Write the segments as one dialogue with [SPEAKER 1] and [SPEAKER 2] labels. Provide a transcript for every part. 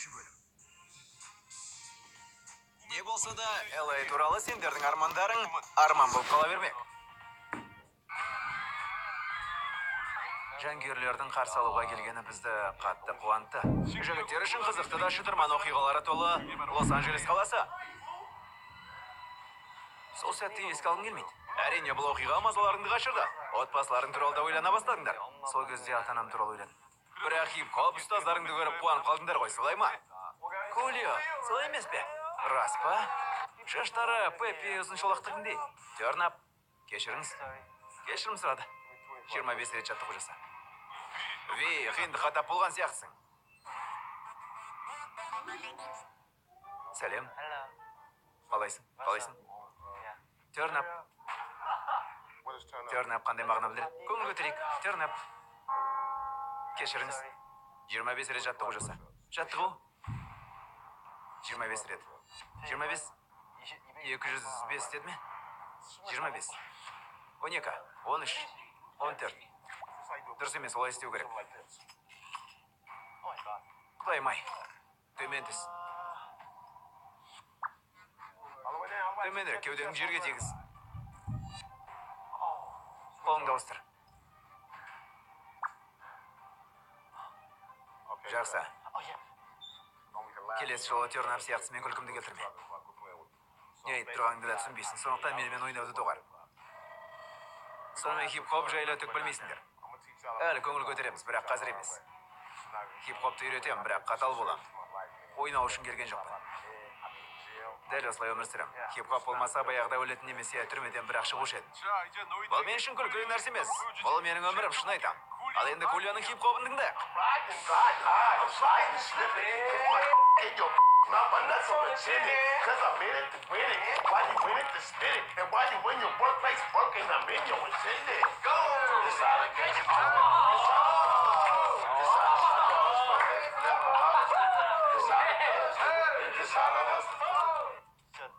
[SPEAKER 1] 3 bölüm. Не болса да, LA туралы сендердің армандарың арман болып қала бермек. Жанкүйерлердің қарсы алуға келгені бізді қатты қуантты. Жігіттер үшін қызықты да шытырман оқиғалары толы Лос-Анджелес қаласы. Сол сәтті еске алғым келмейді. Әрине, бұл оқиға мазаларыңды қашырды. Отбасыларың туралы да ойлана бастадыңдар. Сол кезде ата-анам туралы ойландым. Бірақ хип-хоп ұстаздарыңды көріп қуанып қалдыңдар ғой, солай ма? Кулио, солай емес пе? Рас па? Шаштары Пеппи ұзын шолақтығындай. Тернап, кешіріңіз. Кешірім сұрады. 25 рет жаттығу жаса. Ви, қиынды қатап болған сияқтысың. Сәлем. Қалайсың? Тернап. Тернап қандай мағына білдіреді? Көңіл көтерейік. Тернап. Кешіріңіз. 25 рет жаттығу жаса. Жаттығу? 25 рет. 25? 205 деді ме? 25. 12, 13, 14. Дұрыс емес, олай істеу керек. Құдайым-ай. Төмен түс. Төменірек, кеуденің жерге тегіз. Қолыңды ауыстыр. Жақсы. Келесі жолы Тернап сияқтысымен күлкімді келтірме. Не айтып тұрғаныңды да түсінбейсің, сондықтан менімен ойнауды доғар. Сонымен хип-хоп жайлы түк білмейсіңдер. Әлі көңіл көтереміз, бірақ қазір емес. Хип-хопты үйретем, бірақ қатал болам. Ойнау үшін келген жоқпын. Дәл осылай өмір сүрем. Хип-хоп болмаса баяғыда өлетін немесе түрмеден бірақ шығушы едім. Бұл мен үшін күлкілі нәрсе емес. Бұл менің өмірім, шын айтам. Ал енді Кулионың хип-хопын тыңдайық.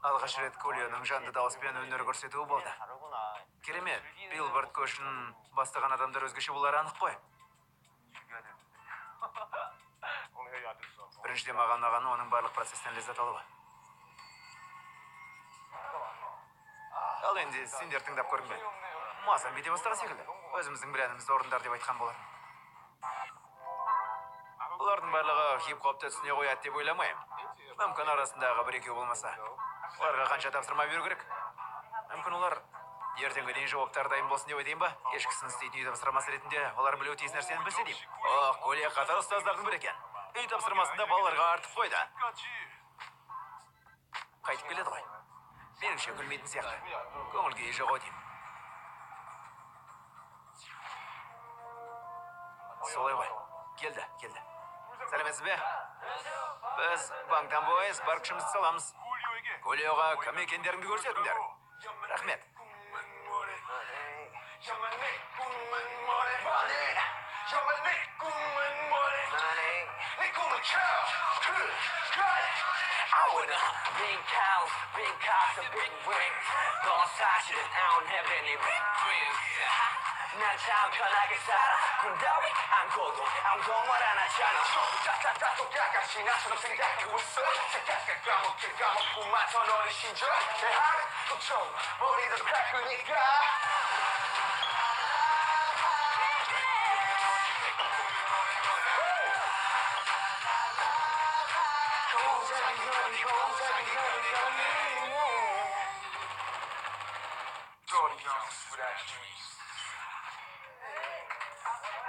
[SPEAKER 1] Алғаш рет Кулионың жанды дауыспен өнер көрсетуі болды. Керемет, Билборд көшін бастаған адамдар өзгеше болары анық қой. Біріншіден маған ұнағаны оның барлық процестен леззат алуы. Ал енді сендер тыңдап көрдің бе? Мазам бете бастаған секілді. Өзіміздің бір әнімізді орындар деп айтқан болатын. Олардың барлығы хип-хопты түсіне қояды деп ойламаймын. Мүмкін арасындағы бір-екеу болмаса. Оларға қанша тапсырма беру керек? Мүмкін олар ертеңгі дейін жауаптар дайын болсын деп айтайын ба? Кешкісін істейтін үй тапсырмасы ретінде олар білуі тиіс нәрсені білсе деймін. Кулия қатар ұстаздардың бірі екен. Үй тапсырмасында балаларға артып қойды. Қайтып келеді ғой. Меніңше күлмейтін сияқты. Көңіл күйі жоқ деймін. Солай ғой. Келді. Сәлеметсіз бе? Біз банктан бойыз бар күшімізді саламыз. Кулиоға кім екендеріңді көрсетіңдер. Рахмет.
[SPEAKER 2] Big cows, big cars, and big rings. 너 사실은 I don't have any big dreams. 난 참 편하게 살아. 군다위 안고도 아무것도 안 하잖아. 딱딱딱 똑같이 나처럼 생각하고 있어. 착각각 까먹고만 더 너를 신져. 내 하루 도처럼 머리도 깎으니까.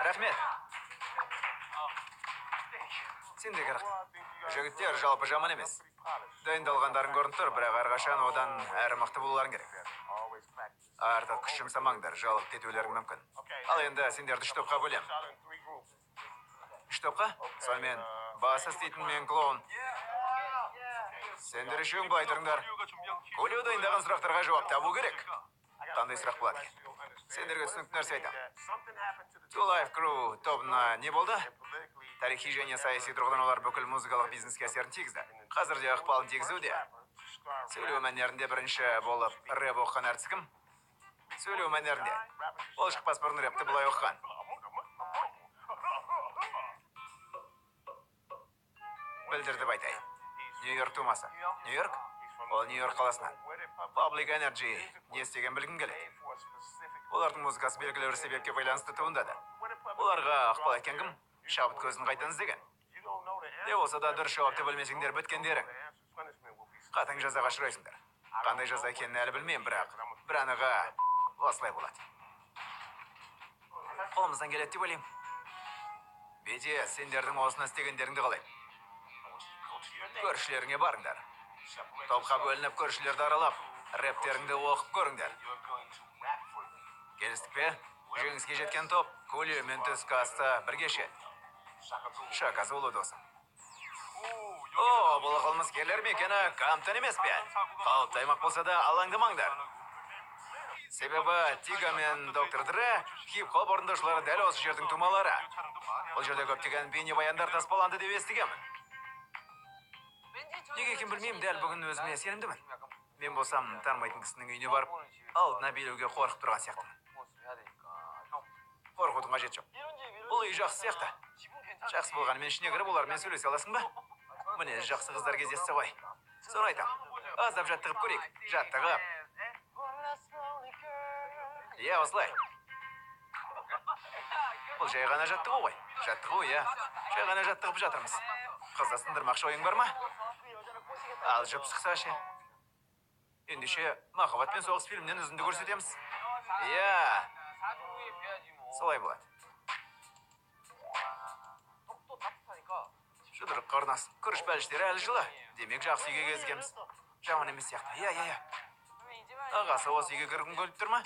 [SPEAKER 1] Рахмет. Сендегі рахмет. Жігіттер жалпы жаман емес. Дайындалғандарын көрініп тұр, бірақ әрқашан одан әрі мықты болуларың керек. Артық күш жұмсамаңдар, жалып кетулерің мүмкін. Ал енді сендерді 3 топқа бөлем. 3 топқа? Сонымен басы істейтін мен клоун. Сендер үшін былай тұрыңдар. Кулио дайындаған сұрақтарға жауап табу керек. Қандай сұрақ болады? Сендерге түсінікті нәрсе айтам. Two Life Crew тобына не болды? Тарихи және саяси тұрғыдан олар бүкіл музыкалық бизнеске әсерін тигізді. Қазір де ықпалын тигізуде. Сөйлеу мәнерінде бірінші болып рэп оқыған әртіс кім? Сөйлеу мәнерінде. Ол шықпас бұрын рэпті бұлай оқыған. білдірді айтайын. Нью-Йорк тумасы. Нью-Йорк? Ол Нью-Йорк қаласынан. Public Energy не істеген білгім келеді. Олардың музыкасы белгілі бір себепке байланысты туындады. Оларға ықпал еткен кім? Шабыт көзін қайдан іздеген. Не болса да дұрыс жауапты білмесеңдер біткендерің. Қатаң жазаға ұшырайсыңдар. Қандай жаза екенін әлі білмеймін, бірақ бір анығы осылай болады. Қолымыздан келеді деп ойлаймын. Беде, сендердің осыны істегендеріңді қалаймын. Көршілеріңе барыңдар. Топқа бөлініп көршілерді аралап, рэптеріңді оқып көріңдер. Келістік пе? Жеңіске жеткен топ, Кулио мен түскі аста бірге шет. Шака Зулу досым. О, бұл қылмыскерлер мекені Камптон емес пе? Қауіпті аймақ болса да алаңдамаңдар. Себебі Тига мен Доктор Дре хип-хоп орындаушылары дәл осы жердің тумалары. Бұл жерде көптеген бейнебаяндар таспаланды деп естігемін. Неге екенін білмеймін, дәл бүгін өзіме сенімдімін. Мен болсам танымайтын кісінің үйіне барып, алдына билеуге қорқып тұрған сияқтымын. Қорқудың қажеті жоқ. Бұл үй жақсы сияқты. Жақсы болғанымен ішіне кіріп олармен сөйлесе аласың ба? Міне жақсы қыздар кездесті ғой. Соны айтам. Аздап жаттығып көрейік. Жаттығып. Иә, осылай. Бұл жай ғана жаттығу ғой. Жаттығу, иә. Жай ғана жаттығып жатырмыз. Қызды сындырмақшы ойың бар ма? Ал жып сықса ше. Ендеше махаббат пен соғыс фильмнен үзінді көрсетеміз. Иә. Солай болады. Жұдырық қарнас. Күріш бәліштері әлі жылы. Демек жақсы үйге кезгеміз. Жаман емес сияқты. Иә. Ағасы осы үйге кіргін көліп тұр ма?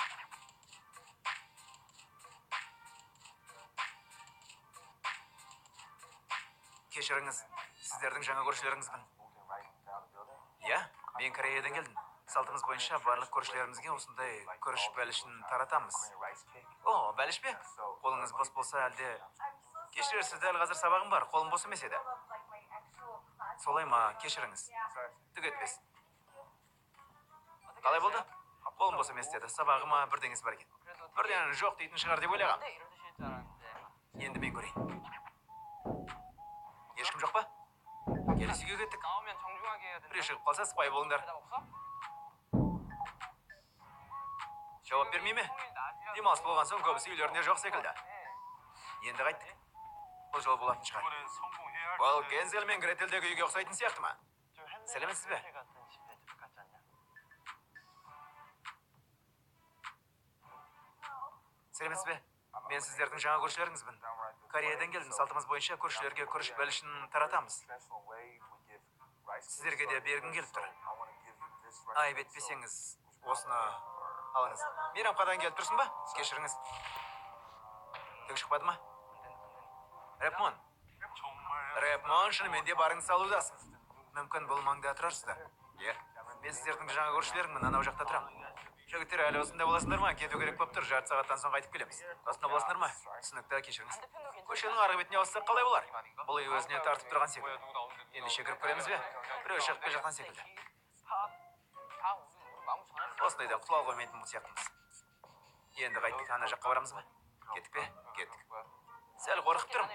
[SPEAKER 1] Кешіріңіз, сіздердің жаңа көршілеріңізбін. Иә, мен Кореядан келдім. Салтымыз бойынша барлық көршілерімізге осындай күріш бәлішін таратамыз. О, бәліш пе? Қолыңыз бос болса әлде... Кешірерсіз, дәл қазір сабағым бар, қолым бос емес еді. Солай ма, кешіріңіз. Түк етпес. Қалай болды? Қолым бос емес деді, сабағыма бірдеңіз бар екен. Бірден жоқ дейтін шығар деп ойлағам. Енді мен көрейін. Ешкім жоқ па? Келесі үйге кеттік. Біреу шығып қалса сыпайы болыңдар. Жауап бермей ме? Демалыс болған соң көбісі үйлеріне жоқ секілді. Енді қайттық. Бұл жол болатын шығар. Ол Гензель мен Гретелдегі үйге ұқсайтын сияқты ма? Сәлеметсіз бе? Сәлеметсіз бе? Мен сіздердің жаңа көршілеріңізбін. Кореядан келдім, салтымыз бойынша көршілерге күріш бәлішін таратамыз. Сіздерге де бергім келіп тұр. Айып етпесеңіз, осыны алыңыз. Мейрамханадан келіп тұрсың ба? Кешіріңіз. Түк шықпады ма? Рэпмон, шынымен де барыңыз салудасың. Мүмкін бұл маңда тұрарсыздар. Е, мен сіздердің жаңа көршілеріңмін, анау жақта тұрам. Жігіттер, әлі осында боласыңдар ма? Кету керек болып тұр, жарты сағаттан соң қайтып келеміз. Осында боласыңдар ма? Түсінікті, кешіріңіз. Көшенің арғы бетіне ауыссақ қалай болар? Бұл үй өзіне тартып тұрған секілді. Ендеше кіріп көреміз бе? Біреу шығып келе жатқан секілді. Осындайдан құтыла қоймайтын бұл сияқтымыз. Енді қайттық, ана жаққа барамыз ба? Кеттік пе? Кеттік. Сәл қорқып тұрмын.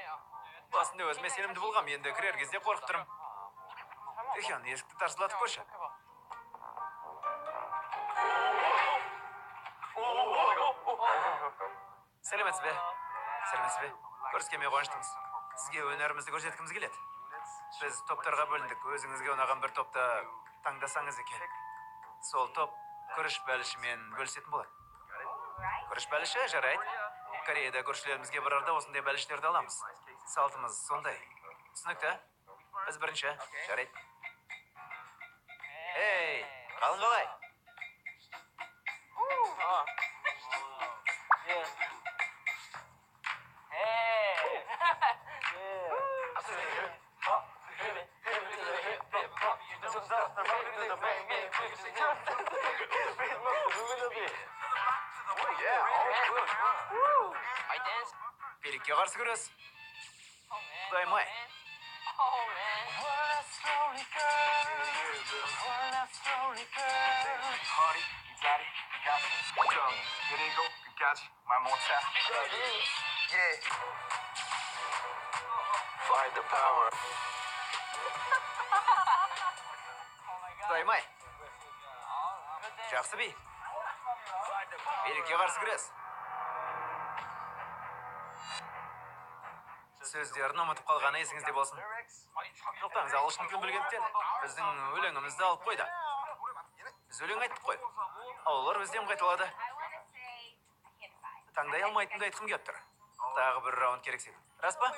[SPEAKER 1] Басында өзіме сенімді болғам, енді кірер кезде қорқып тұрмын. Екеуін есікті тарсылатып көрші. Сәлеметсіз бе? Сәлеметсіз бе? Көріскеме қуаныштымыз. Сізге өнерімізді көрсеткіміз келеді. Біз топтарға бөліндік. Өзіңізге ұнаған бір топты таңдасаңыз екен. Сол топ күріш бәлішімен бөлісетін болады. Күріш бәліші жарайды. Кореяда көршілерімізге барарда осындай бәліштерді аламыз. Салтымыз сондай. Түсінікті? Біз бірінші. Жарайды. Эй, қалың қалай? Билікке қарсы күрес. Құдайым-ай.
[SPEAKER 3] 그리고 끝까지 말 못해. Yeah. Find the power.
[SPEAKER 1] Аймай. Жақсы би. Билікке қарсы кірес. Сөздерін ұмытып қалғаны есіңізде болсын. Тоқтаңыз, ағылшын тілін білгендіктен біздің өлеңімізді алып қойды. Біз өлең айттық қой. Олар бізден қайталады. Таңдай алмайтынды айтқым келіп тұр. Тағы бір раунд керек секілді. Рас па?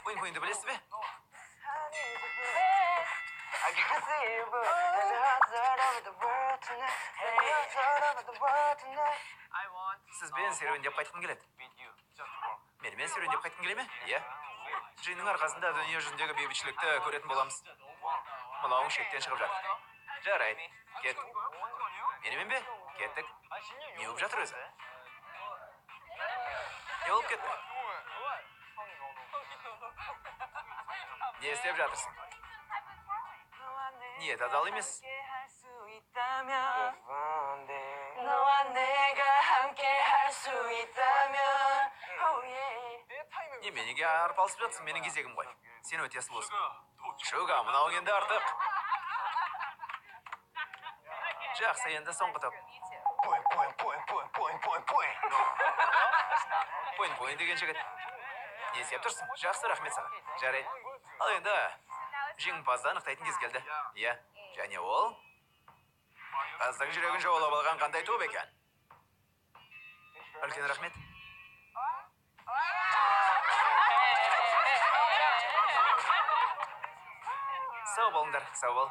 [SPEAKER 1] Пойын-пойынды білесіз бе?
[SPEAKER 2] I can see you, but there's a hazard over the world tonight. Hey, hazard over the world tonight.
[SPEAKER 1] Сізбен серуендеп қайтқым келеді. Менімен серуендеп қайтқым келе ме? Иә. Жиынның арқасында дүние жүзіндегі бейбітшілікті көретін боламыз. Мынауың шектен шығып жатыр. Жарайды, кеттік. Менімен бе? Кеттік. Не болып жатыр өзі? Не болып кетті? Не істеп жатырсың? Ниет адал емес.
[SPEAKER 2] 너와 내가 함께 할 수 있다면 oh yeah.
[SPEAKER 1] Неменеге арпалысып жатсың, менің кезегім ғой. Сен өте сұлусың. Шуга, мынау енді артық. Жақсы, енді соңғы топ. Пойын деген жігіт. Не істеп тұрсың? Жақсы, рахмет саған. Жарайды. Ал енді жеңімпазды анықтайтын кез келді. Иә, және ол қыздың жүрегін жаулап алған қандай топ екен? Үлкен рахмет. Сау болыңдар, сау бол.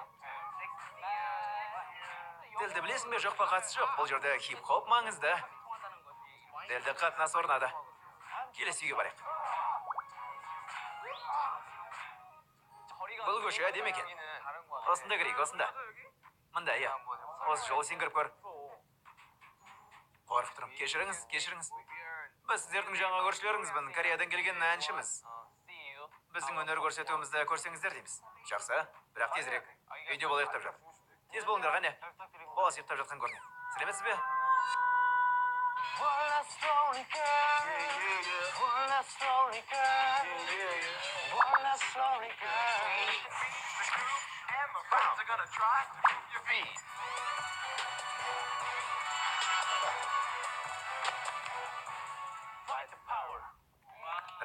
[SPEAKER 1] Ділді білесің бе, жоқ па, қатысы жоқ. Бұл жерде хип-хоп маңызды. Ділді қатынас орнады. Келесі үйге барайық. Бұл көше әдемі екен. Осында кірейік, осында. Мында, иә. Осы жолы сен кіріп көр. Қорқып тұрмын. Кешіріңіз. Біз сіздердің жаңа көршілеріңізбін. Кореядан келген әншіміз. Біздің өнер көрсетуімізді көрсеңіздер дейміз. Жақсы, бірақ тезірек. Үйде бол ұйықтап жатыр. Тез болыңдар, қане. Болас ұйықтап жатқан көріне. Сәлеметсіз бе?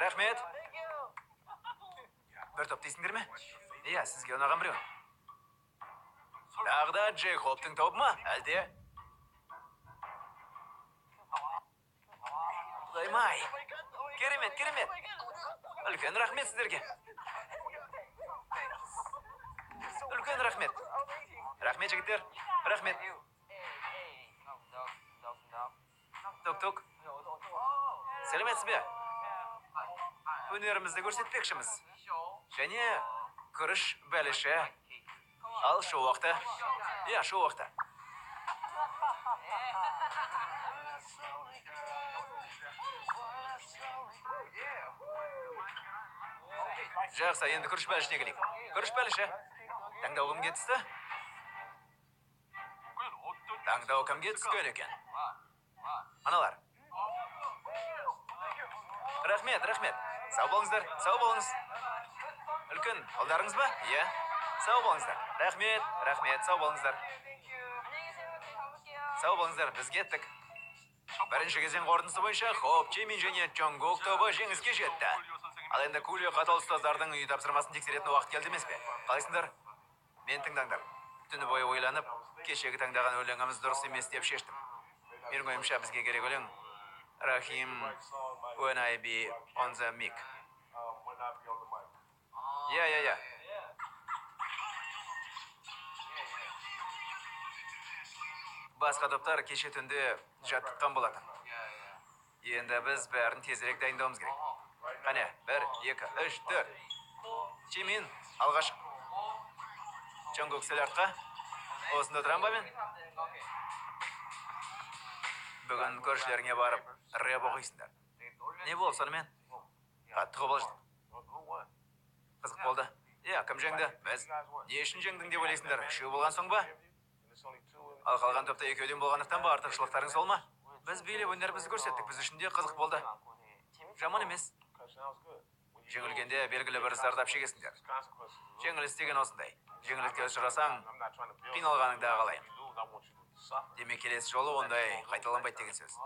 [SPEAKER 1] Рахмет. Бір топ дейсіңдер ме? Иә, сізге ұнаған біреу. Тағы да Джей Хоптың тобы ма? Әлде? Құдаймай. Керемет. Үлкен рахмет сіздерге. Үлкен рахмет. Рахмет, жігіттер. Рахмет. Тук. Сәлеметсіз бе? Өнерімізді көрсетпекшіміз. Және күріш бәліші. Ал шоу уақыты. Иә, шоу уақыты. Жақсы, енді күріш бәлішіне келейік. Күріш бәліші. Таңдау кімге түсті? Таңдау кімге түскен екен? Аналар. Рахмет. Сау болыңыздар, сау болыңыз. Үлкен, ұлдарыңыз ба? Иә. Сау болыңыздар. Рахмет, сау болыңыздар. Сау болыңыздар, біз кеттік. Бірінші кезең қорытындысы бойынша Хоп, Чимин және Чонгук тобы жеңіске жетті. Ал енді Кулио қатал ұстаздардың үй тапсырмасын тексеретін уақыт келді емес пе? Қалайсыңдар? Мен тыңдаңдар. Түні бойы ойланып, кешегі таңдаған өлеңіміз дұрыс емес деп шештім. Менің ойымша бізге керек өлең Рахим When I Be on the Mic. Иә. Басқа топтар кеше түнде жаттыққан болатын. Енді біз бәрін тезірек дайындауымыз керек. Қане, 1, 2, 3, 4. Чимин, алғаш. Чонгук сәл артқа. Осында тұрам ба мен? Бүгін көршілеріңе барып, рэп оқисыңдар. Не болып сонымен? Қатты қобалжыдым. Қызық болды. Иә, кім жеңді? Біз. Не үшін жеңдің деп ойлайсыңдар? Үшеу болған соң ба? Ал қалған топта екеуден болғандықтан ба, артықшылықтарың сол ма? Біз билеп өнерімізді көрсеттік, біз үшін де қызық болды. Жаман емес. Жеңілгенде белгілі бір зардап шегесіңдер. Жеңіліс деген осындай. Жеңіліске ұшырасаң, қиналғаныңды қалаймын. Демек келесі жолы ондай қайталанбайды деген сөз.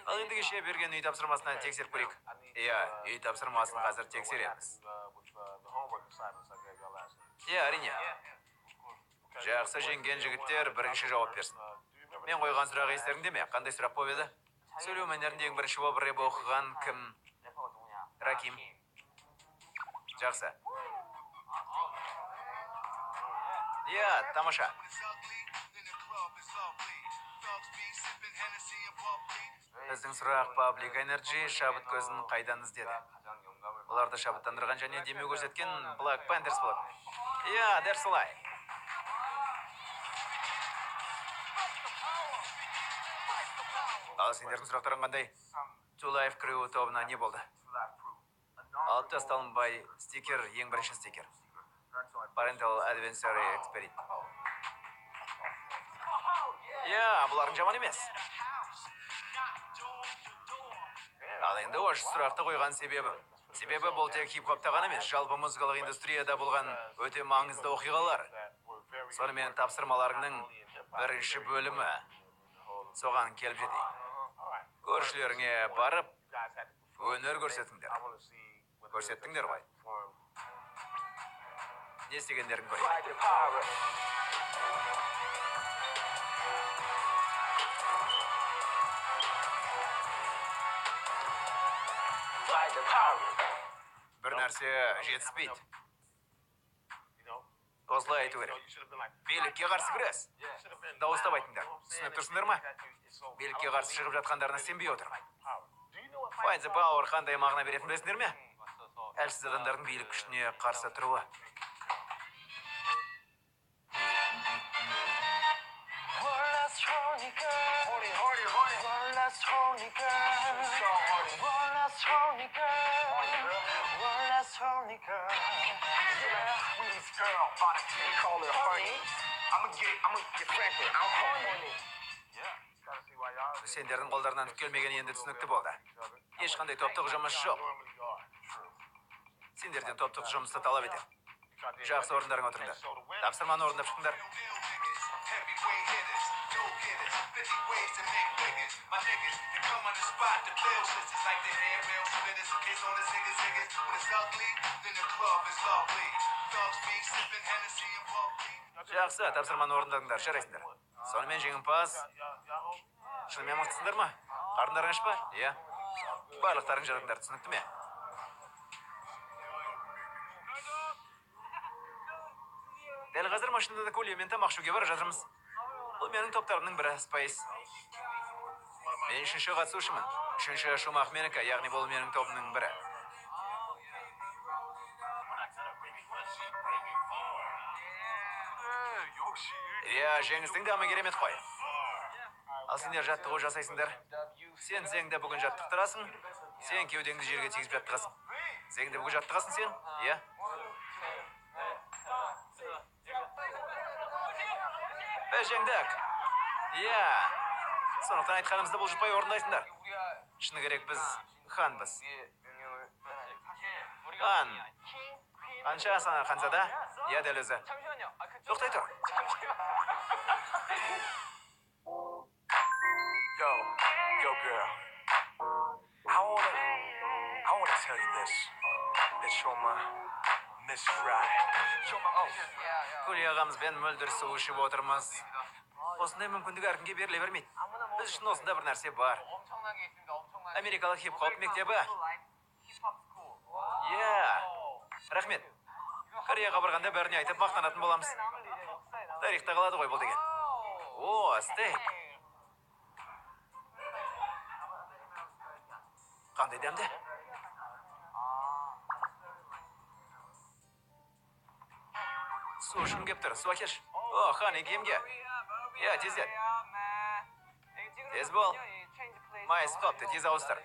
[SPEAKER 1] Ал енді кеше берген үй тапсырмасына тексеріп көрейік. Иә, үй тапсырмасын қазір тексереміз. Иә, әрине. Жақсы жеңген жігіттер бірінші жауап берсін. Мен қойған сұрақ естеріңде ме? Қандай сұрақ болып еді? Сөйлеу мәнерінде ең бірінші болып рэп оқыған кім? Раким. Жақсы. Иә, тамаша. Біздің сұрақ Public Energy шабыт көзін қайдан іздеді? Оларды шабыттандырған және демеу көрсеткен Black Panthers болады. Иә, дәл солай. Ал сендердің сұрақтарың қандай? Two Life Crew тобына не болды? Алып тасталынбай стикер, ең бірінші стикер. Parental Advisory Experience. Иә, бұларың жаман емес. Ал енді осы сұрақты қойған себебі. Себебі бұл тек хип-хопта ғана емес, жалпы музыкалық индустрияда болған өте маңызды оқиғалар. Сонымен тапсырмаларыңның бірінші бөлімі. Соған келіп жетейік. Көршілеріңе барып, өнер көрсетіңдер. Көрсеттіңдер ғой. Не істегендерін көрейік. Бір нәрсе жетіспейді. Осылай айту керек. Билікке қарсы күрес. Дауыстап айтыңдар. Түсініп тұрсыңдар ма? Билікке қарсы шығып жатқандарына сенбей отыр. Fight the power қандай мағына беретін білесіңдер ме? Әлсіз адамдардың билік күшіне қарсы тұруы. Сендердің қолдарынан келмеген енді түсінікті болды. Ешқандай топтық жұмыс жоқ. Сендерден топтық жұмысты талап етем. Жақсы орындарың отырыңдар. Тапсырманы орындап шықтыңдар. Жақсы, тапсырманы орындадыңдар, жарайсыңдар. Сонымен жеңімпаз. Шынымен мықтысыңдар ма? Қарындарың аш па? Иә. Барлықтарың жарыңдар, түсінікті ме? Дәл қазір машинада көлемен тамақ ішуге бара жатырмыз. Бұл менің топтарымның бірі, Space. Мен үшінші қатысушымын. Үшінші шумақ менікі, яғни бұл менің тобымның бірі. Иә, жеңістің дамы керемет қой. Ал сендер жаттығу жасайсыңдар. Сен зеңді бүгін жаттықтырасың, сен кеудеңді жерге тигізіп жаттығасың. Зеңді бүгін жаттығасың сен? Иә. Біз жеңдік. Иә. Сондықтан айтқанымызды бұлжытпай орындайсыңдар. Шыны керек біз ханбыз. Хан. Қанша сана ханзада? Иә, дәл өзі. Тоқтай тұр.
[SPEAKER 3] Yo, girl. I wanna tell you this. That you're my Miss Right.
[SPEAKER 1] Көлі ағамызбен мөлдір су ішіп отырмыз. Осындай мүмкіндік әркімге беріле бермейді. Біз үшін осында бір нәрсе бар. Америкалық хип-хоп мектебі. Иә. Рахмет. Кореяға барғанда бәріне айтып мақтанатын боламыз. Тарихта қалады ғой бұл деген. О, стейк. Қандай дәмді? Су ішім кеп тұр, су әкеш. О, хан, екемге. Иә, тезден. Тез бол. Майыс қапты, тез ауыстыр.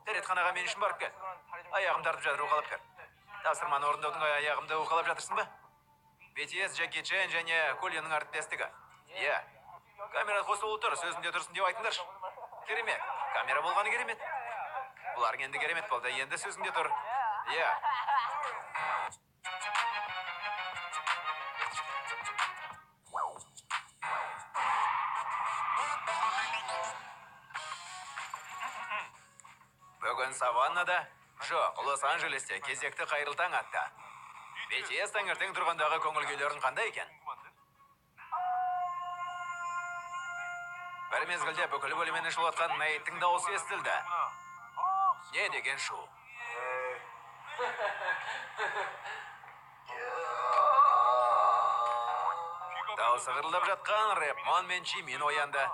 [SPEAKER 1] Дәретханаға мен үшін барып кел. Аяғымды артып жатыр, уқалап кер. Тапсырманы орындаудың аяғымды уқалап жатырсың ба? BTS, Джеки Чен және Кольяның әріптестігі. Иә. Камера қосылу тұр, сөзінде тұрсын деп айтыңдаршы. Керемет. Камера болғаны керемет. Бұлар енді керемет болды, енді сөзінде тұр. Иә. Бүгін саваннада, жоқ, Лос-Анджелесте кезекті қайырлы таң атты. BTS таңертең тұрғандағы көңіл күйлерің қандай екен? Бір мезгілде бүкіл бөлмені шулатқан Нейттің дауысы естілді. Не деген шу? Дауысы қырылдап жатқан Рэпмон мен Чимин оянды.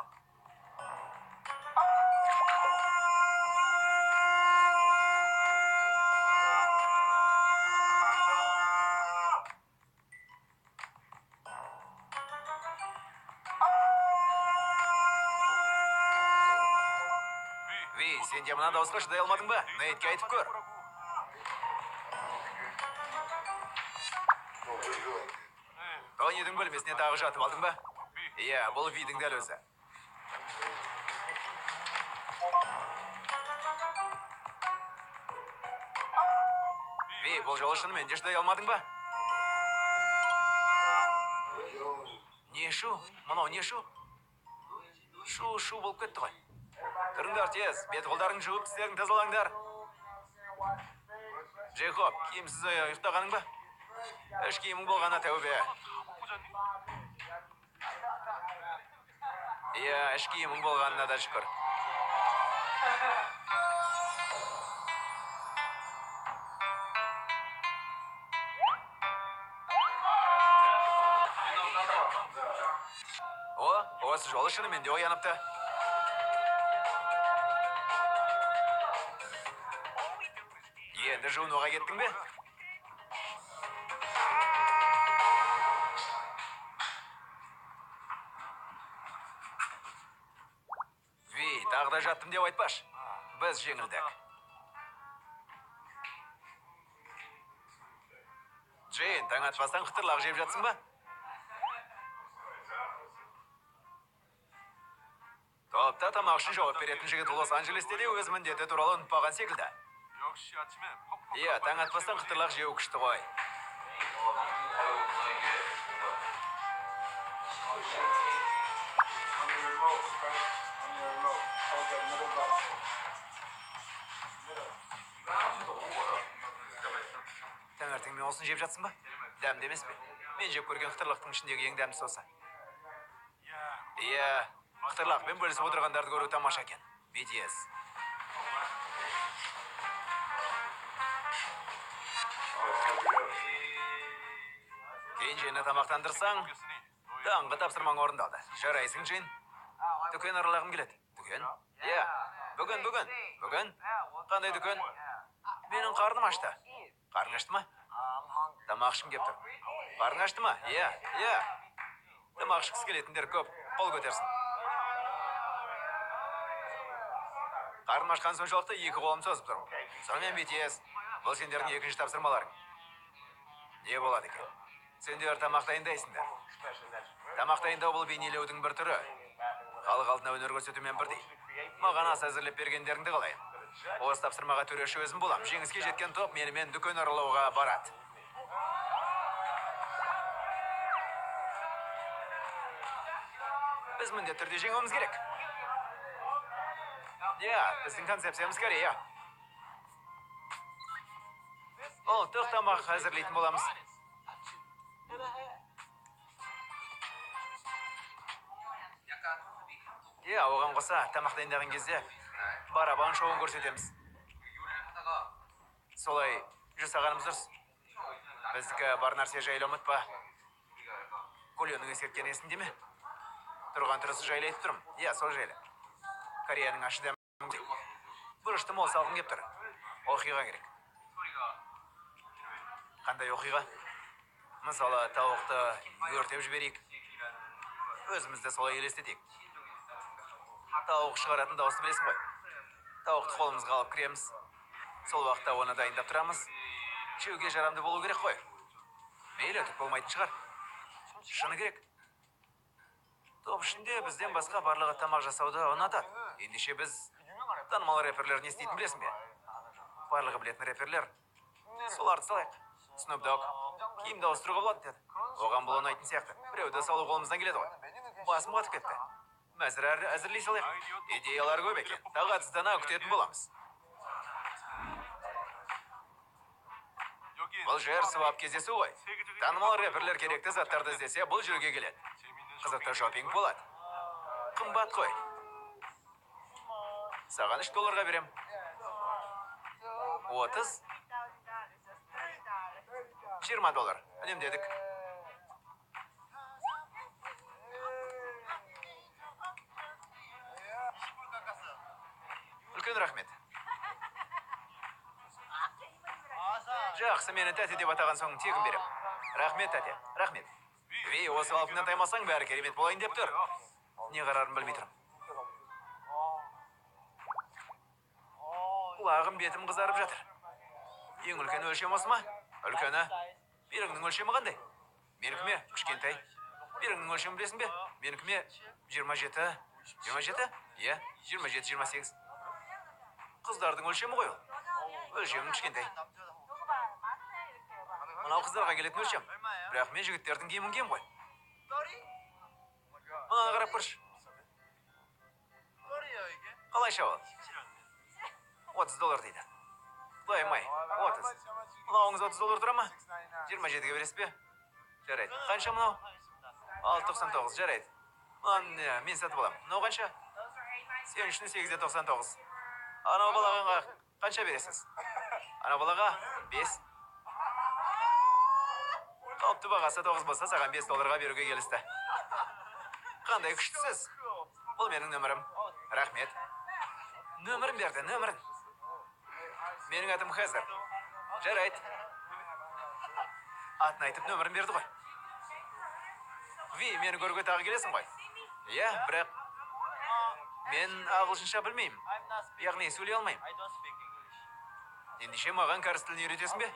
[SPEAKER 1] Ви, сен де мына дауысқа шыдай алмадың ба? Нейтке айтып көр. Тонидің бөлмесіне тағы жатып алдың ба? Иә, бұл Видің дәл өзі. Ви, бұл жолы шынымен де шыдай алмадың ба? Не шу? Мынау не шу? Шу болып кетті ғой. Тұрыңдар тез, бет-қолдарың жуып, тістерің тазалаңдар. Джейкоб, киімсіз ұйықтағаның ба? Іш киімің болғана тәубе. Иә, іш киімің болғанына да шүкір. Осы жолы шынымен де ояныпты. Енді жуынуға кеттің бе? Ви, тағы да жаттым деп айтпаш. Біз жеңілдік. Джейн, таң атпастан қытырлақ жеп жатсың ба? Топта тамақ үшін жауап беретін жігіт Лос-Анджелесте де өз міндеті туралы ұнытпаған секілді. Иә, таң атпастан қытырлақ жеу күшті ғой. Таңертең мен осын жеп жатсың ба? Дәмді емес пе? Мен жеп көрген қытырлақтың ішіндегі ең дәмдісі осы. Иә, қытырлақпен бөлісіп отырғандарды көру тамаша екен. BTS. Кенжені тамақтандырсаң, таңғы тапсырмаң орындалды. Жарайсың, Джин? Дүкен аралағым келеді. Дүкен? Иә. Бүгін? Қандай дүкен? Менің қарным ашты. Қарың ашты ма? Тамақ ішім кеп тұр. Қарың ашты ма? Иә. Тамақ ішкісі келетіндер көп. Қол көтерсін. Қарным ашқан соншалықты екі қолым созып тұрмын. Сонымен BTS, бұл сендердің екінші тапсырмаларың. Не болады екен? Сендер тамақ дайындайсыңдар. Тамақ дайындау бұл бейнелеудің бір түрі. Халық алдына өнер көрсетумен бірдей. Маған ас әзірлеп бергендеріңді қалайын. Осы тапсырмаға төреші өзім болам. Жеңіске жеткен топ менімен дүкен аралауға барады. Біз міндетті түрде жеңуіміз керек. Иә, біздің концепциямыз Корея. Ұлттық тамақ әзірлейтін боламыз. Иә, оған қоса тамақ дайындаған кезде барабан шоуын көрсетеміз. Солай жасағанымыз дұрыс. Біздікі бар нәрсе жайлы ұмытпа. Кольоның ескерткені есінде ме? Тұрған тұрысы жайлы айтып тұрмын. Иә, сол жайлы. Кореяның ашы дәмі. Бұрышты мол салғым кеп тұр. Оқиға керек. Қандай оқиға? Мысалы, тауықты өртеп жіберейік. Өзімізді солай елестетейік. Тауық шығаратын дауысты білесің ғой. Тауықты қолымызға алып кіреміз. Сол уақытта оны дайындап тұрамыз. Жеуге жарамды болу керек қой. Мейлі, түк болмайтын шығар. Шыны керек. Топ ішінде бізден басқа барлығы тамақ жасауды ұнатады. Ендеше біз танымал рэперлер не істейтін білесің бе? Барлығы білетін рэперлер Соларды салайық. Snoop Dogg киімді ауыстыруға болады деді. Оған бұл ұнайтын сияқты. Біреуді салу қолымыздан келеді ғой. Басым қатып кетті. Мәзір әзірлей салайық. Идеялар көп екен. Тағатсыздана күтетін боламыз. Бұл жер свап кездесу ғой. Танымал рэперлер керекті заттарды іздесе, бұл жерге келеді. Қызықты шопинг болады. Қымбат қой. Саған $3 берем. 30. $20. Үнемдедік. Үлкен рахмет. Жақсы, мені тәте деп атаған соң тегін берем. Рахмет, тәте. Рахмет. Ви, осы алтыннан таймасаң, бәрі керемет болайын деп тұр. Не қарарын білмей тұрмын. Құлағым, бетім қызарып жатыр. Ең үлкен өлшем осы ма? Үлкені. Беріңнің өлшемі қандай? Менікіме кішкентай. Беріңнің өлшемі білесің бе? Менікіме 27. 27? Иә, 27-28. Қыздардың өлшемі ғой ол. Өлшемім кішкентай. Мынау қыздарға келетін өлшем. Бірақ мен жігіттердің киімін кием ғой. Мынаны қарап көрші. Қалайша ол? $30 дейді. Құдайым-ай, 30. Мынауыңыз $30 тұра ма? 27-ге бересіз бе? Жарайды. Қанша мынау? 6.99, жарайды. Мынаны мен сатып аламын. Мынау қанша? Сен үшін 8.99. Анау балаға қанша бересіз? Анау балаға 5. Қалыпты бағасы 9 болса, саған $5 беруге келісті. Қандай күштісіз? Бұл менің нөмірім. Рахмет. Нөмірін берді, нөмірін. Менің атым Хезер. Жарайды. Атын айтып нөмірін берді ғой. Ви, мені көруге тағы келесің ғой. Иә, бірақ мен ағылшынша білмеймін. Яғни сөйлей алмаймын. Ендеше маған кәріс тілін үйретесің бе?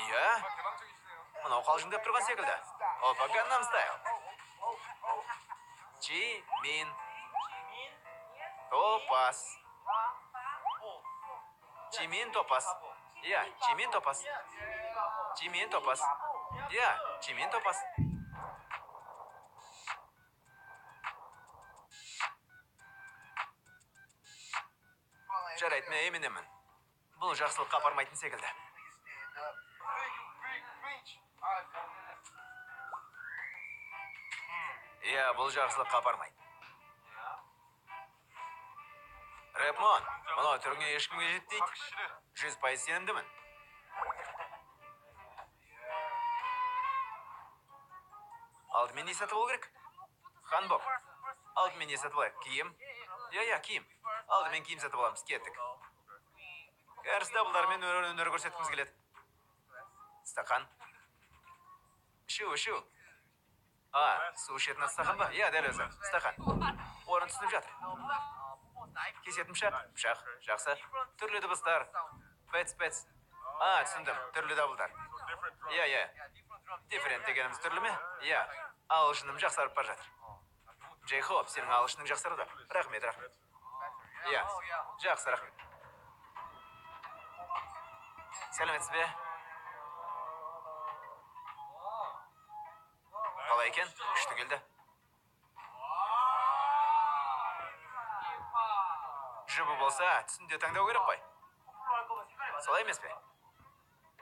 [SPEAKER 1] Иә. Мынау қалжыңдап тұрған секілді. Опа, Gangnam Style. Чимин. Топас. Чимин Топас. Иә, Чимин Топас. Чимин Топас. Иә, Чимин Топас. Жарайды, мен еменемін. Бұл жақсылыққа апармайтын секілді. Иә, бұл жақсылыққа апармайды. Рэпмон, мынау түріңе ешкімге жетпейді. 100% сенімдімін. Алдымен не сатып алу керек? Ханбок. Алдымен не сатып алайық? Киім? Иә, киім. Алдымен киім сатып аламыз, кеттік. Кәріс дабылдармен өнер көрсеткіміз келеді. Стақан. Ішу. Су ішетін стақан ба? Иә, дәл өзі. Стақан. Орын түсініп жатыр. Кесетін пышақ. Жақсы. Түрлі дыбыстар. Пэц. Түсіндім. Түрлі дабылдар. Иә. Дифферент дегеніміз түрлі ме? Иә. Ағылшыным жақсарып бар жатыр. Джейхоп, сенің ағылшының жақсарды. Рахмет. Иә, жақсы, рахмет. Сәлеметсіз бе? Қалай екен? Күшті келді. Жұбы болса, түсінде таңдау керек қой. Солай емес пе?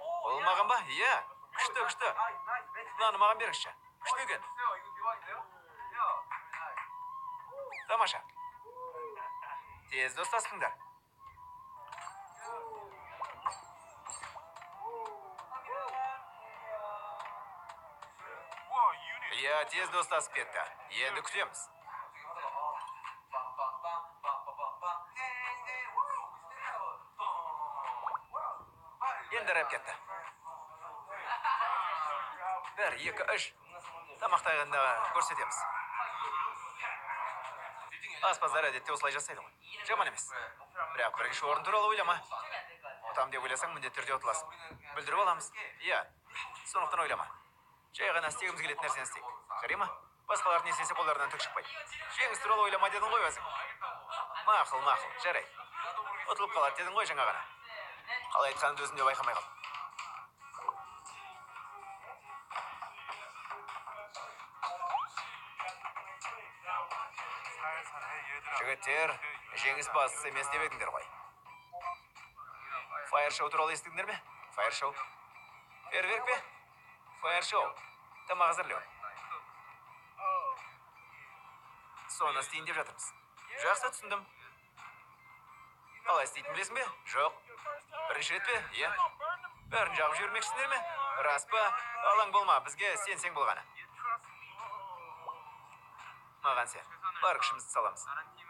[SPEAKER 1] Ол маған ба? Иә, күшті. Мынаны маған беріңізші. Күшті екен. Тамаша. Тез достастыңдар. Иә, тез достасып кетті. Енді күтеміз. Енді рэп кетті. 1, 2, 3. Тамақтағанда көрсетеміз. Аспаздар әдетте осылай жасайды ғой. Жаман емес. Бірақ бірінші орын туралы ойлама. Ұтам деп ойласаң, міндетті түрде ұтыласың. Бүлдіріп аламыз. Иә, сондықтан ойлама. Жай ғана істегіміз келетін нәрсені істейік. Қарай ма? Басқалар не істесе қолдарынан түк шықпайды. Жеңіс туралы ойлама дедің ғой өзің. Мақұл, жарайды. Ұтылып қалады дедің ғой жаңа ғана. Қалай айтқанымды өзім де байқамай қалдым. Жігіттер, жеңіс бастысы емес деп едіңдер ғой. Фаер шоу туралы естідіңдер ме? Фаер шоу. Фейерверк пе? Фаер шоу. Тамақ әзірлеу. Соны істейін деп жатырмыз. Жақсы түсіндім. Қалай істейтін білесің бе? Жоқ. Бірінші рет пе? Иә. Бәрін жағып жібермекшісіңдер ме? Рас па? Алаң болма, бізге сенсең болғаны. Маған сен. Бар күшімізді саламыз.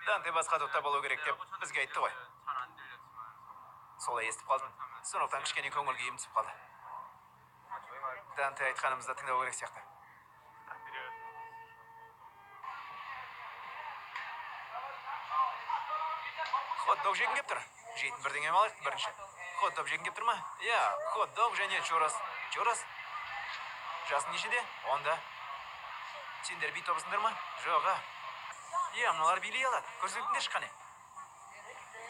[SPEAKER 1] Данте басқа топта болу керек деп бізге айтты ғой. Солай естіп қалдым. Сондықтан кішкене көңіл күйім түсіп қалды. Данте айтқанымызды тыңдау керек сияқты. Хот-дог жегім кеп тұр. Жейтін бірдеңе алайық бірінші. Хот-дог жегім кеп тұр ма? Иә, хот-дог және чурос. Чурос? Жасың нешеде? 10-да. Сендер би тобысыңдар ма? Жоға. Иә, мыналар билей алады. Көрсетіңдер шыққаны.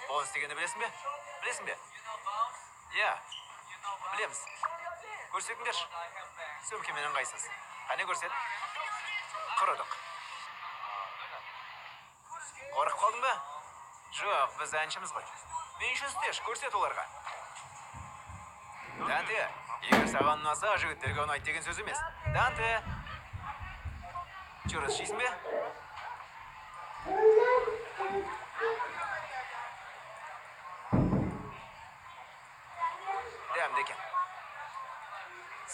[SPEAKER 1] Оны істегенді білесің бе? Білесің бе? Иә, білеміз. Көрсетіңдер. Сөмкемен ыңғайсыз. Қане көрсет. Құрыдық. Қорқып қалдың ба? Жоқ, біз әншіміз ғой. Менші істеш, көрсет оларға. Данте, егер саған ұнаса, жігіттерге ұнайды деген сөз емес. Данте! Чурос жейсің бе? Дәмді екен.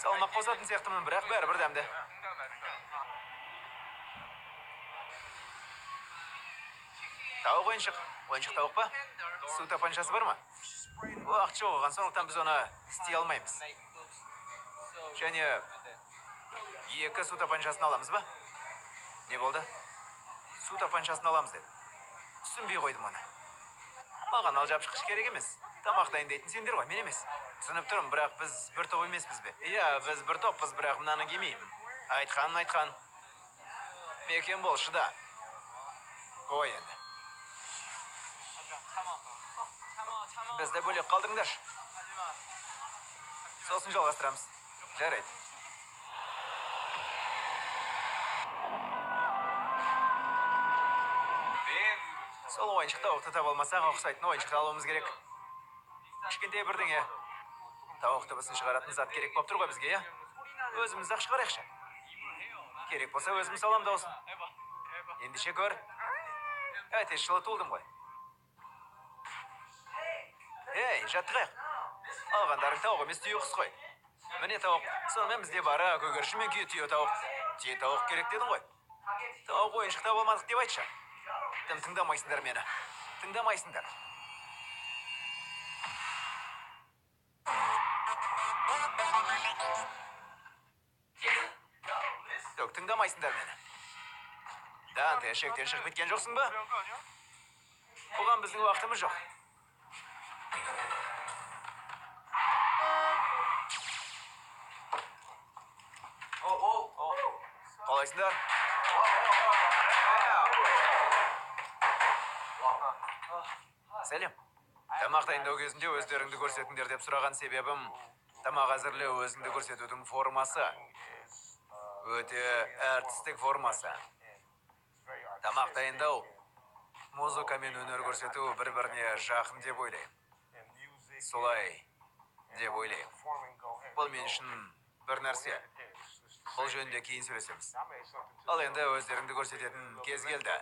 [SPEAKER 1] Салмақ қосатын сияқтымын, бірақ бәрібір дәмді. Тауық ойыншық. Ойыншық тауық па? Су тапаншасы бар ма? Уақыт жоғыған, сондықтан біз оны істей алмаймыз. Және 2 су тапаншасын аламыз ба? Не болды? Су тапаншасын аламыз деді. Түсінбей қойдым оны. Маған алжапшықыш керек емес. Тамақ дайындайтын сендер ғой, мен емес. Түсініп тұрмын, бірақ біз бір топ емеспіз бе? Иә, біз бір топпыз, бірақ мынаны кемеймін. Айтқан. Мекен бол, шыда. Қой енді. Бізді бөлек қалдыңдар. Сосын жалғастырамыз. Жарайды. Сол ойыншықта тауықты таба алмасақ, ұқсайтын ойыншықты алуымыз керек. Кішкентай бірдеңе. Тауық дыбысын шығаратын зат керек болып тұр ғой бізге, иә? Өзіміз-ақ шығарайықшы. Керек болса өзіміз алам даусын. Ендеше көр. Әтеш жылы туылдым ғой. Ей, жаттығайық. Алғандарың тауық емес түйе құс қой. Міне тауық. Сонымен бізде бары көгершін мен түйе тауық. Түйе тауық керек дедің ғой. Тауық ойыншықта болмадық деп айтшы. Тым тыңдамайсыңдар мені. Тыңдамайсыңдар. Жоқ, тыңдамайсыңдар мені. Данте, шектен шығып кеткен жоқсың ба? Бұған біздің уақытымыз жоқ. Қалайсыңдар? Сәлем. Тамақ дайындау кезінде өздеріңді көрсетіңдер деп сұраған себебім тамақ әзірлеу өзіңді көрсетудің формасы. Өте әртістік формасы. Тамақ дайындау, музыка мен өнер көрсету бір-біріне жақын деп ойлаймын. Солай деп ойлаймын. Бұл мен үшін бір нәрсе. Бұл жөнінде кейін сөйлесеміз. Ал енді өздеріңді көрсететін кез келді.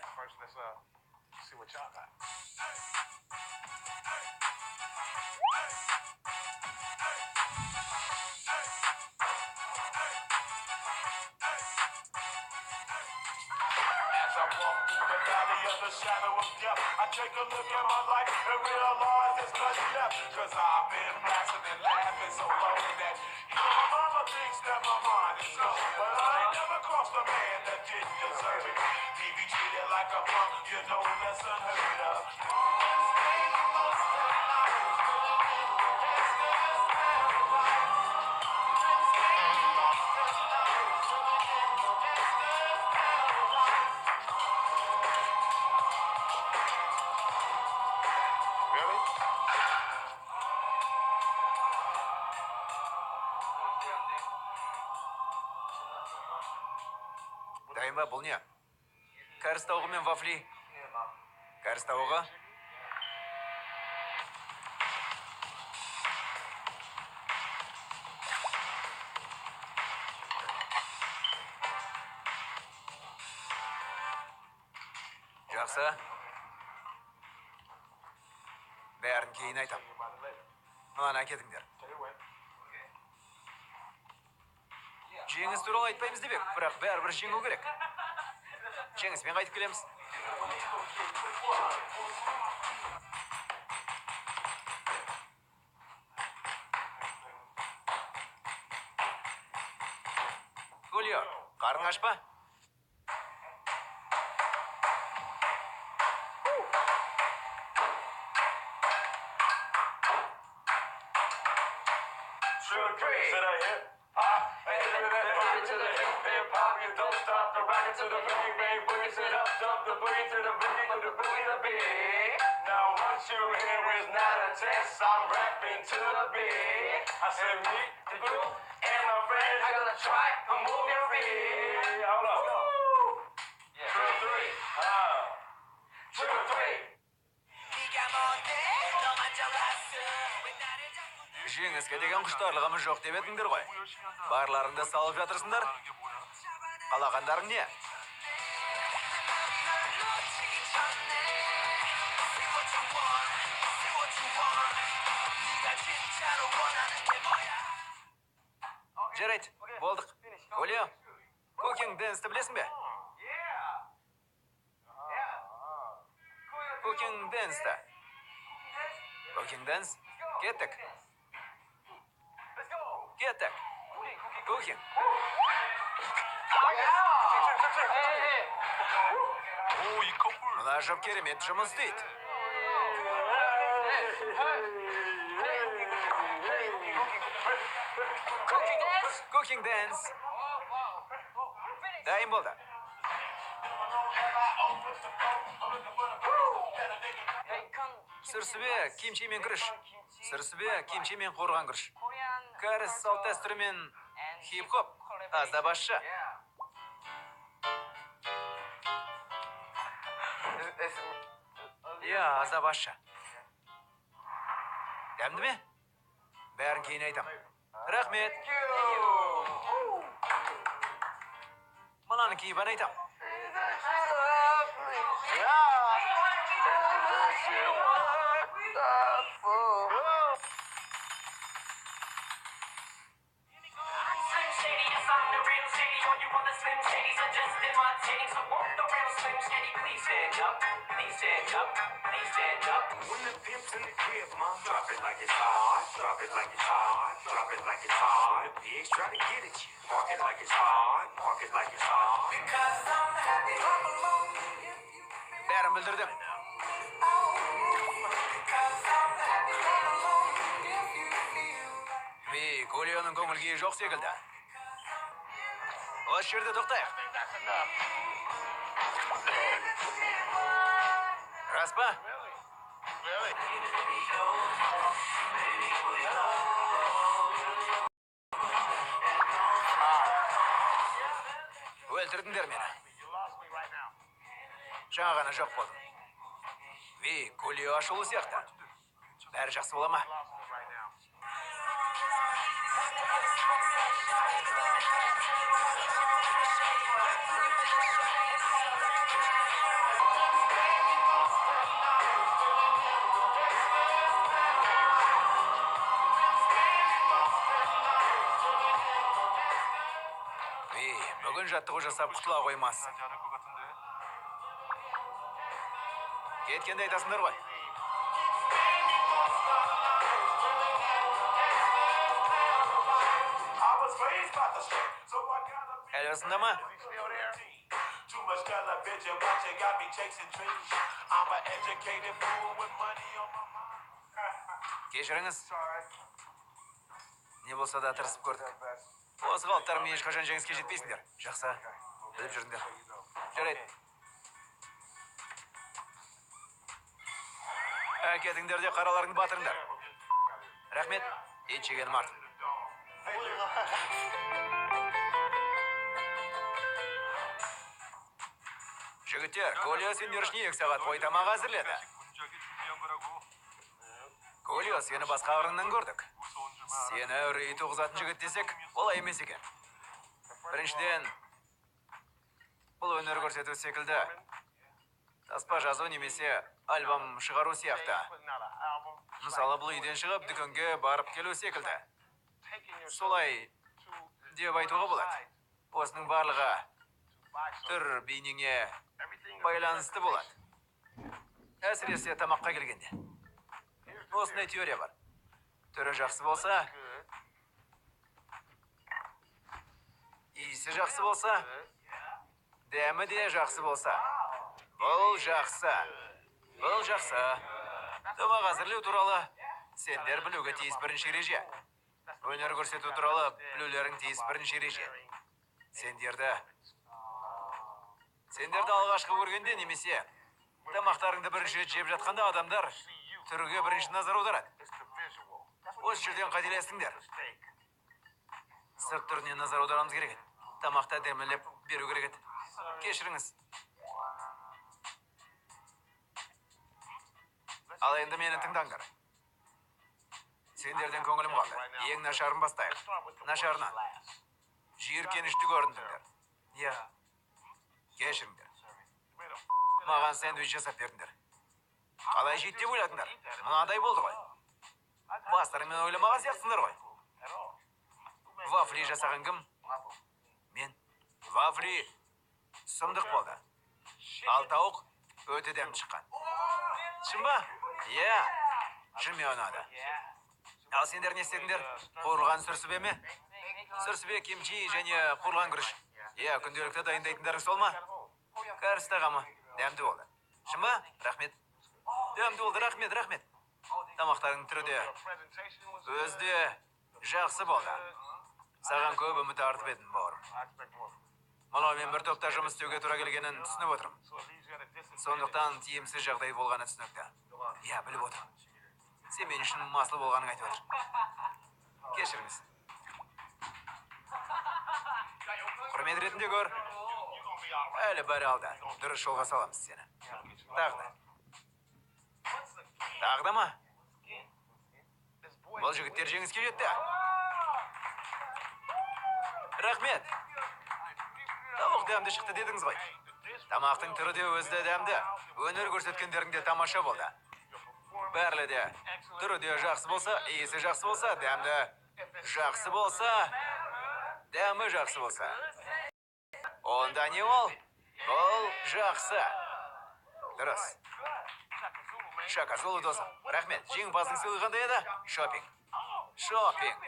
[SPEAKER 3] Shadow of death. I take a look at my life and realize there's nothing left. Cause I've been blasting and laughing so long that even my mama thinks that my mind is slow. But I ain't never crossed a man that didn't deserve it. He be treated like a punk, you know that's unheard of.
[SPEAKER 1] Дайын ба, бұл не? Кәріс тауығы мен вафли. Кәріс тауығы. Жақсы. Бәрін кейін айтам. Мынаны әкетіңдер. Жеңіс туралы айтпаймыз деп ек, бірақ бәрібір жеңу керек. Жеңіспен қайтып келеміз. Хулио, қарың аш па?
[SPEAKER 3] Sit right here. To the hip hop, you don't stop the rocket to the bang bang boogie, sit up, jump the boogie to the boogie, to the boogie the beat. Now what you hear is not a test, I'm rapping to the beat. I said me, the group, and my friends are gonna try to move your feet. Hold on. Yeah. 2, 3. 2, 3.
[SPEAKER 1] Жеңіске деген құштарлығымыз жоқ деп едіңдер ғой. Барларыңды салып жатырсыңдар. Қалағандарың не? Жарайды, болдық. Хулио, Cooking Dance'ті білесің бе? Cooking Dance'ті. Cooking Dance, кеттік. Кеттік. Cooking. Мына жұп керемет жұмыс істейді. Cooking Dance. Дайын болды. Сырсыбе кимчимен күріш. Сырсыбе кимчимен қорған күріш. Кәріс салт дәстүрімен хип-хоп. Азда басшы. Азда басшы. Дәмді ме? Бәрін кейін айтам. Рахмет. Мынаны кейбан айтам.
[SPEAKER 3] When the pimp's in the crib, mom, drop it like it's hot. Drop it like it's hot. Drop it like it's hot. The pigs try to get at you. Park it like it's hot. Park it like it's hot. Because I'm happy, I'm alone.
[SPEAKER 1] Бәрін білдірдім. Хулионың көңіл күйі жоқ секілді. Осы жерде тоқтайық. Рас па? Өлтірдіңдер мені. Жаңа ғана жоқ болдым. Хулио ашылу сияқты. Бәрі жақсы бола ма? Бүгін жаттығу жасап құтыла қоймас. Кеткенде айтасыңдар ғой. Әлі осында ма? Кешіріңіз. Не болса да тырысып көрдік. Осы қалыптарым ешқашан жеңіске жетпейсіңдер. Жақсы, біліп жүріңдер. Жарайды. Әкетіңдер де қараларыңды батырыңдар. Рахмет, ет жегенім артық. Жігіттер, Колио сендер үшін 2 сағат бойы тамақ әзірледі. Колио, сені басқа ағырыңнан көрдік. Сені үрей туғызатын жігіт десек, олай емес екен. Біріншіден, бұл өнер көрсету секілді. Таспа жазу немесе альбом шығару сияқты. Мысалы, бұл үйден шығып, дүкенге барып келу секілді. Солай деп айтуға болады. Осының барлығы түр бейнеңе байланысты болады. Әсіресе тамаққа келгенде. Осындай теория бар. Түрі жақсы болса, иісі жақсы болса, дәмі де жақсы болса. Бұл жақсы. Бұл жақсы. Тамақ әзірлеу туралы сендер білуге тиіс бірінші ереже. Өнер көрсету туралы білулерің тиіс бірінші ереже. Сендерді алғашқы көргенде немесе тамақтарыңды бірінші рет жеп жатқанда адамдар түрге бірінші назар аударады. Осы жерден қателестіңдер. Сырт түріне назар аударамыз керек еді. Тамақта дәмелеп беру керек еді. Кешіріңіз. Ал енді мені тыңдаңдар. Сендерден көңілім қалды. Ең нашарын бастайық. Нашарынан. Жиіркенішті көріндіңдер. Иә. Кешіріңдер. Маған сэндвич жасап бердіңдер. Қалай жейді деп ойладыңдар? Мынадай болды ғой. Бастарымен ойламаған сияқтыңдар ғой. Вафли жасаған кім? Мен. Вафли сұмдық болды. Ал тауық өте дәмді шыққан. Шын ба? Иә. Шын мен ұнады. Ал сендер не істедіңдер? Қуырылған сүрсібе ме? Сүрсібе, кимчи және қуырылған күріш. Иә, күнделікті дайындайтындарың сол ма? Кәріс тағамы. Дәмді болды. Шын ба? Рахмет. Дәмді болды, рахмет. Тамақтарың түрі де өзде жақсы болды. Саған көп үміт артып едім, бауырым. Мынаумен бір топта жұмыс істеуге тура келгенін түсініп отырмын. Сондықтан тиімсіз жағдай болғаны түсінікті. Иә, біліп отырмын. Сен мен үшін масыл болғаның айтып отыр. Кешіріңіз. Құрмет ретінде көр. Әлі бәрі алда. Дұрыс жолға саламыз сені. Тағы да ма? Бұл жігіттер жеңіске жетті. Рахмет. Тауық дәмді шықты дедіңіз ғой. Тамақтың түрі де өзді дәмді. Өнер көрсеткендерің де тамаша болды. Бәрі де түрі де жақсы болса, иісі жақсы болса, дәмді жақсы болса, дәмі жақсы болса. Онда не ол? Бұл жақсы. Дұрыс. Шака Зулу досым. Рахмет. Жеңімпаздың сыйлығы қандай еді? Шопинг.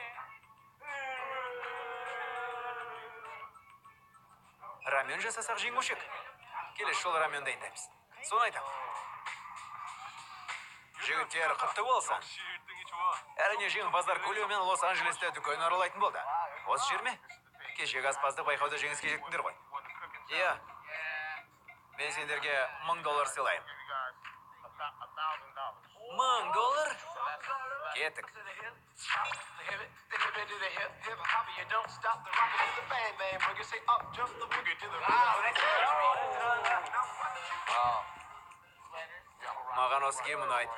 [SPEAKER 1] Рамен жасасақ жеңушек. Келесі жолы рамен дайындаймыз. Соны айтамын. Жігіттер құтты болсын. Әрине жеңімпаздар Колио мен Лос-Анджелесте дүкен аралайтын болды. Осы жер ме? Кешегі аспазды байқауда жеңіске жеттіңдер ғой. Иә. Мен сендерге $1000 сыйлайым. $1000? Кеттік. Маған осы киім ұнайды.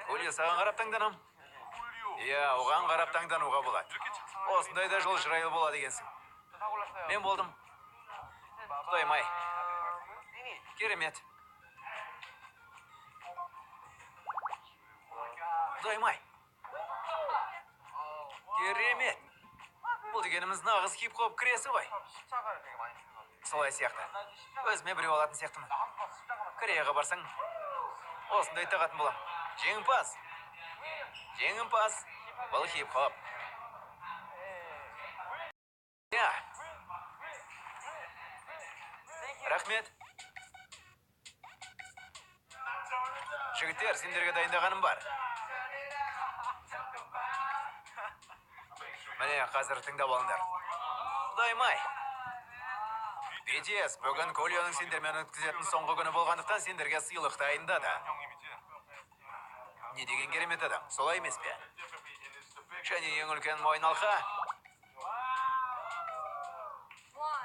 [SPEAKER 1] Колио, саған қарап таңданам. Иә, оған қарап таңдануға болады. Осындайда жол жырайлы болады екенсің. Мен болдым. Құдайым-ай. Керемет. Құдайым-ай. Керемет. Бұл дегеніміз нағыз хип-хоп кіресі ғой. Солай сияқты. Өзіме біреу алатын сияқтымын. Кореяға барсаң, осындай тағатын болам. Жеңімпаз. Бұл хип-хоп. Я. Рахмет. Жігіттер, сендерге дайындағаным бар. Міне, қазір тыңдап алыңдар. Құдайым-ай. BTS бүгін Колионың сендермен өткізетін соңғы күні болғандықтан сендерге сыйлық дайындады. Не деген керемет адам, солай емес пе? Және ең үлкен мойын алқа.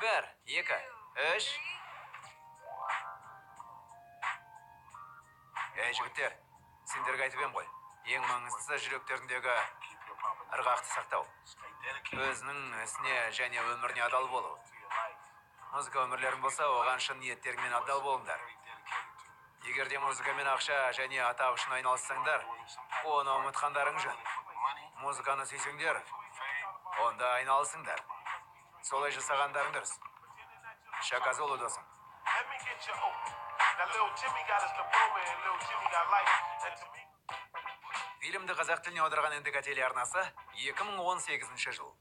[SPEAKER 1] 1, 2, Іш. Жігіттер, сендерге айтып ем ғой. Ең маңыздысы жүректеріндегі ырғақты сақтау. Өзінің ісіне және өміріне адал болу. Музыка өмірлерің болса, оған шын ниеттеріңмен адал болыңдар. Егер де музыкамен ақша және атақ үшін айналыссаңдар, оны ұмытқандарың жөн. Музыканы сүйсеңдер, онда айналысыңдар. Солай жасағандарың дұрыс. Шака Зулу досым.
[SPEAKER 3] Let me get you open. Now little Jimmy got his diploma and little Jimmy got life. And to me...
[SPEAKER 1] Фильмді қазақ тіліне аударған ендігі телеарнасы 2018 жыл.